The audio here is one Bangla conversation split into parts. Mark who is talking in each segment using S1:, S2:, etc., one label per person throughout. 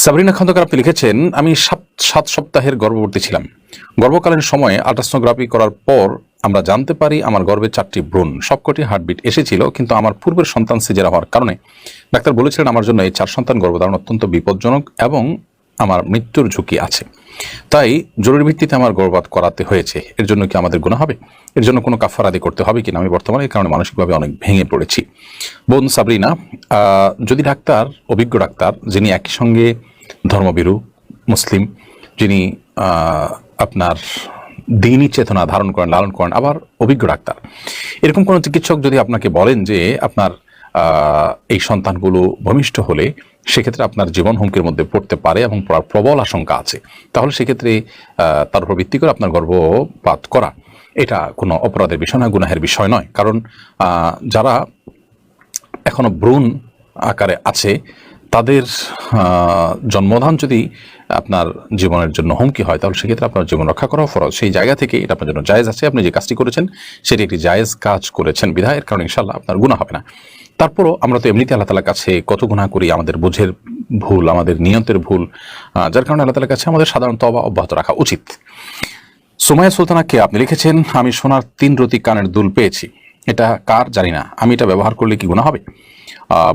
S1: সাবরিনা খন্দকার আপনি লিখেছেন, আমি 7 সপ্তাহের গর্ভবতী ছিলাম। গর্ভকালীন সময়ে আল্ট্রাসোনোগ্রাফি করার পর আমরা জানতে পারি আমার গর্ভে 4টি ভ্রূণ, সবকটি হার্টবিট এসেছিল, কিন্তু আমার পূর্বের সন্তান সিজারা হওয়ার কারণে ডাক্তার বলেছিলেন আমার জন্য এই 4 সন্তান গর্ভধারণ অত্যন্ত বিপজ্জনক এবং আমার মৃত্যুর ঝুঁকি আছে। তাই জরুরি ভিত্তিতে আমার গর্ভপাত করাতে হয়েছে। এর জন্য কি আমাদের গুনাহ হবে? এর জন্য কোনো কাফারা আদি করতে হবে কিনা? আমি বর্তমানে এই কারণে মানসিকভাবে অনেক ভেঙে পড়েছি। বোন সাবরিনা, যদি ডাক্তার, অভিজ্ঞ ডাক্তার, যিনি একই সঙ্গে ধর্মভীরু মুসলিম, যিনি আপনার দিনী চেতনা ধারণ করেন, লালন করেন, আবার অভিজ্ঞ ডাক্তার, এরকম কোনো চিকিৎসক যদি আপনাকে বলেন যে আপনার এই সন্তানগুলো ভূমিষ্ঠ হলে সেক্ষেত্রে আপনার জীবন হুমকির মধ্যে পড়তে পারে এবং পড়ার প্রবল আশঙ্কা আছে, তাহলে সেক্ষেত্রে তার উপর ভিত্তি করে আপনার গর্ভপাত করা এটা কোনো অপরাধের বিষয় নয়, গুনাহের বিষয় নয়। কারণ যারা এখনো ভ্রূণ আকারে আছে তাদের জন্মদান যদি আপনার জীবনের জন্য হুমকি হয়, তাহলে সেক্ষেত্রে আপনার জীবন রক্ষা করা ফরজ। সেই জায়গা থেকে এটা আপনার জন্য জায়েজ আছে। আপনি যে কাজটি করেছেন সেটি একটি জায়েজ কাজ করেছেন, বিধায়ের কারণে ইনশাআল্লাহ আপনার গুনাহ হবে না। তারপরও আমরা তো এমনিতে আল্লাহ তাআলার কাছে কত গুনাহ করি, আমাদের বুঝের ভুল, আমাদের নিয়তের ভুল, যার কারণে আল্লাহ তাআলার কাছে আমাদের সাধারণ তওবা অব্যাহত রাখা উচিত। সুমাইয়া সুলতানাকে আপনি লিখেছেন, আমি সোনার 3 রতি কানের দুল পেয়েছি, এটা কার জানি না, আমি এটা ব্যবহার করলে কি গুনাহ হবে?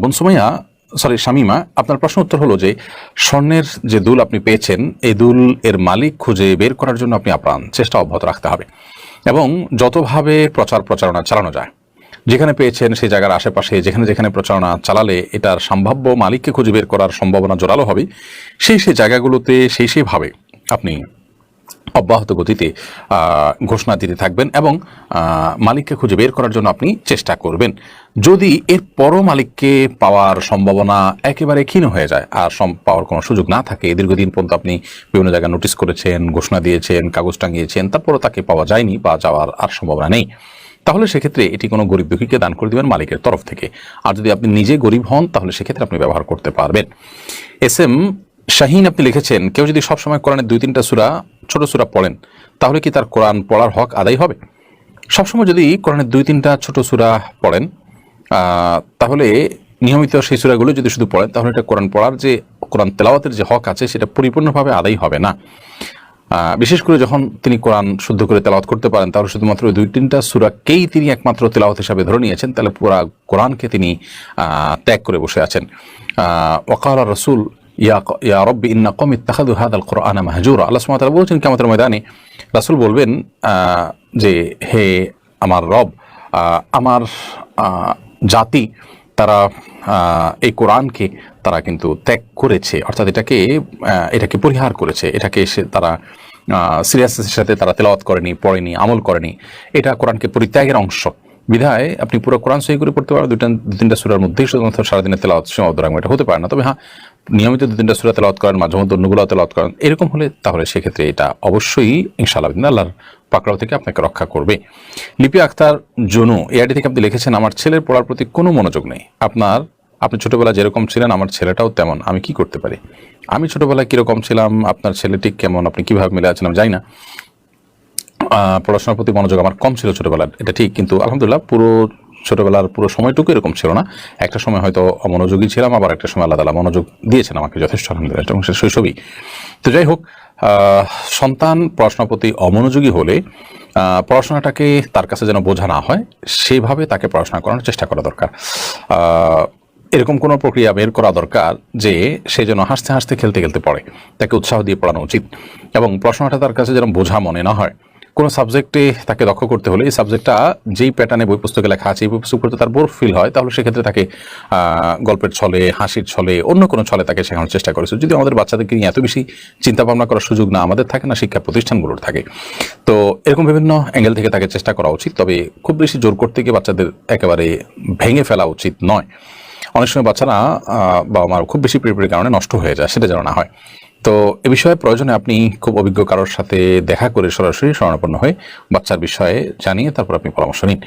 S1: বোন সুমাইয়া, শামিমা, আপনার প্রশ্ন উত্তর হলো যে স্বর্ণের যে দুল আপনি পেয়েছেন, এই দুল এর মালিক খুঁজে বের করার জন্য আপনি আপ্রাণ চেষ্টা অব্যাহত রাখতে হবে এবং যতভাবে প্রচারণা চালানো যায়, যেখানে পেয়েছেন সেই জায়গার আশেপাশে যেখানে যেখানে প্রচারণা চালালে এটার সম্ভাব্য মালিককে খুঁজে বের করার সম্ভাবনা জোরালো হবে, সেই জায়গাগুলোতে সেইভাবে আপনি অব্যাহত গতিতে ঘোষণা দিতে থাকবেন এবং মালিককে খুঁজে বের করার জন্য আপনি চেষ্টা করবেন। যদি এর পরও মালিককে পাওয়ার সম্ভাবনা একেবারে ক্ষীণ হয়ে যায় আর পাওয়ার কোনো সুযোগ না থাকে, দীর্ঘদিন পর্যন্ত আপনি বিভিন্ন জায়গায় নোটিশ করেছেন, ঘোষণা দিয়েছেন, কাগজ টাঙিয়েছেন, তারপরও তাকে পাওয়া যায়নি বা যাওয়ার আর সম্ভাবনা নেই, তাহলে সেক্ষেত্রে এটি কোনো গরিব দুঃখীকে দান করে দেবেন মালিকের তরফ থেকে। আর যদি আপনি নিজে গরিব হন তাহলে সেক্ষেত্রে আপনি ব্যবহার করতে পারবেন। SM শাহিন আপনি লিখেছেন, কেউ যদি সবসময় কোরআনের 2-3টা সূরা, ছোট সূরা পড়েন, তাহলে কি তার কোরআন পড়ার হক আদায় হবে? সবসময় যদি কোরআনের 2-3টা ছোট সূরা পড়েন, তাহলে নিয়মিত সেই সূরাগুলো যদি শুধু পড়েন, তাহলে এটা কোরআন পড়ার যে কোরআন তেলাওয়াতের যে হক আছে সেটা পরিপূর্ণভাবে আদায় হবে না। বিশেষ করে যখন তিনি কোরআন শুদ্ধ করে তেলাওয়াত করতে পারেন, তাহলে শুধুমাত্র 2-3টা সূরাকেই তিনি একমাত্র তেলাওয়াত হিসাবে ধরে নিয়েছেন, তাহলে পুরা কোরআনকে তিনি ত্যাগ করে বসে আছেন। ওয়াকাল রাসূল ইয়া রব্বি ইন্না কওমি ইত্তাখাযু হাযাল কুরআনা মাহজুরা, আল্লাহ সুবহানাহু ওয়া তাআলা বলেছেন কিয়ামতের ময়দানে রাসূল বলবেন যে হে আমার রব, আমার জাতি তারা এই কোরআনকে তারা কিন্তু ত্যাগ করেছে, অর্থাৎ এটাকে পরিহার করেছে, এটাকে তারা সিরিয়াসনেসের সাথে তারা তেলাওয়াত করেনি, পড়েনি, আমল করেনি। এটা কোরআনকে পরিত্যাগের অংশ। বিধায় আপনি পুরো কোরআন সহি করে পড়তে পারেন, 2-3টা সূরার মধ্যেই শুধুমাত্র সারাদিনের তেলাওয়াত সীমাবদ্ধ রাখবেন, এটা হতে পারে না। তবে হ্যাঁ, নিয়মিত 2-3টা সূরা তেলাওয়াত করেন, মাঝে মধ্যে অন্যগুলো তেলাওয়াত করেন, এরকম হলে তাহলে সেক্ষেত্রে এটা অবশ্যই ইনশাআল্লাহ আল্লাহর পাকড়াও থেকে আপনাকে রক্ষা করবে। লিপি আক্তার জনু এআইডি থেকে আপনি লিখেছেন, আমার ছেলের পড়ার প্রতি কোনো মনোযোগ নেই। আপনি ছোটবেলায় যেরকম ছিলেন আমার ছেলেটাও তেমন, আমি কি করতে পারি? আমি ছোটবেলায় কিরকম ছিলাম, আপনার ছেলে ঠিক কেমন, আপনি কিভাবে মিলে আছেন আমি জানি না। পড়াশোনার প্রতি মনোযোগ আমার কম ছিল ছোটবেলার, এটা ঠিক, কিন্তু আলহামদুলিল্লাহ ছোটবেলার পুরো সময়টুকু এরকম ছিল না। একটা সময় হয়তো অমনোযোগী ছিলাম, আবার একটা সময় আল্লাহ তাআলা মনোযোগ দিয়েছেন আমাকে যথেষ্ট, আলহামদুলিল্লাহ, এবং সেটা শৈশবই। তো যাই হোক, সন্তান পড়াশোনার প্রতি অমনোযোগী হলে পড়াশোনাটাকে তার কাছে যেন বোঝা না হয়, সেইভাবে তাকে পড়াশোনা করানোর চেষ্টা করা দরকার। এরকম কোনো প্রক্রিয়া বের করা দরকার যে সে যেন হাসতে হাসতে খেলতে খেলতে পড়ে, তাকে উৎসাহ দিয়ে পড়ানো উচিত এবং পড়াশোনাটা তার কাছে যেন বোঝা মনে না হয়। কোনো সাবজেক্টে তাকে দক্ষ করতে হলে এই সাবজেক্টটা যেই প্যাটার্নে বই পুস্তকে লেখা আছে, এই বই পুস্তক পড়তে তার বোর ফিল হয়, তাহলে সেক্ষেত্রে তাকে গল্পের ছলে, হাসির ছলে, অন্য কোনো ছলে তাকে শেখানোর চেষ্টা করেছে। যদি আমাদের বাচ্চাদেরকে নিয়ে এত বেশি চিন্তা ভাবনা করার সুযোগ না আমাদের থাকে, না শিক্ষা প্রতিষ্ঠানগুলোর থাকে, তো এরকম বিভিন্ন অ্যাঙ্গেল থেকে তাকে চেষ্টা করা উচিত। তবে খুব বেশি জোর করতে গিয়ে বাচ্চাদের একেবারে ভেঙে ফেলা উচিত নয়। অনেক সময় বাচ্চারা বাবা মার খুব বেশি প্রেমের কারণে নষ্ট হয়ে যায়, সেটা যেন না হয়। তো এ বিষয়ে প্রয়োজনে আপনি খুব অভিজ্ঞ কারোর সাথে দেখা করে সরাসরি শরণাপন্ন হয়ে বাচ্চার বিষয়ে জানিয়ে তারপর আপনি পরামর্শ নিন।